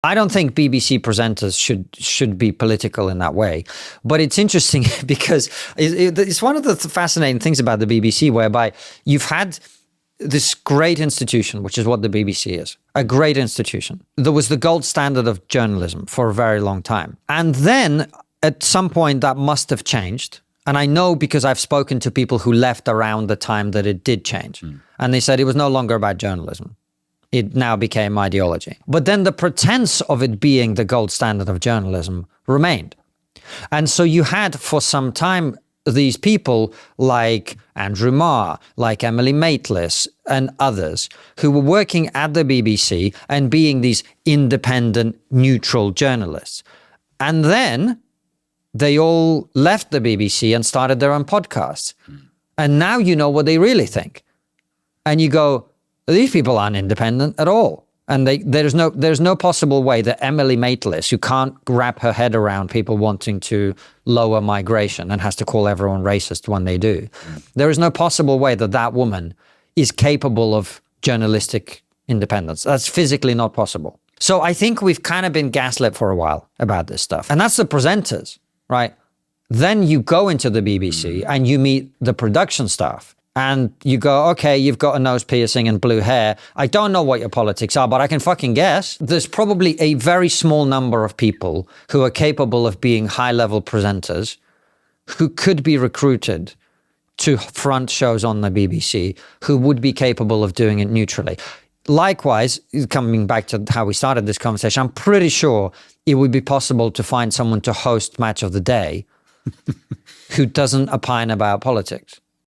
I don't think BBC presenters should be political in that way. But it's interesting because it's one of the fascinating things about the BBC, whereby you've had this great institution, which is what the BBC is, a great institution. There was the gold standard of journalism for a very long time. And then at some point that must have changed. And I know because I've spoken to people who left around the time that it did change. And they said it was no longer about journalism. It now became ideology. But then the pretense of it being the gold standard of journalism remained. And so you had for some time these people like Andrew Marr, like Emily Maitlis and others who were working at the BBC and being these independent, neutral journalists. And then they all left the BBC and started their own podcasts. And now you know what they really think. And you go, these people aren't independent at all. And there's no possible way that Emily Maitlis, who can't wrap her head around people wanting to lower migration and has to call everyone racist when they do, there is no possible way that that woman is capable of journalistic independence. That's physically not possible. So I think we've kind of been gaslit for a while about this stuff. And that's the presenters, right? Then you go into the BBC and you meet the production staff. And you go, okay, you've got a nose piercing and blue hair. I don't know what your politics are, but I can fucking guess. There's probably a very small number of people who are capable of being high-level presenters who could be recruited to front shows on the BBC who would be capable of doing it neutrally. Likewise, coming back to how we started this conversation, I'm pretty sure it would be possible to find someone to host Match of the Day who doesn't opine about politics.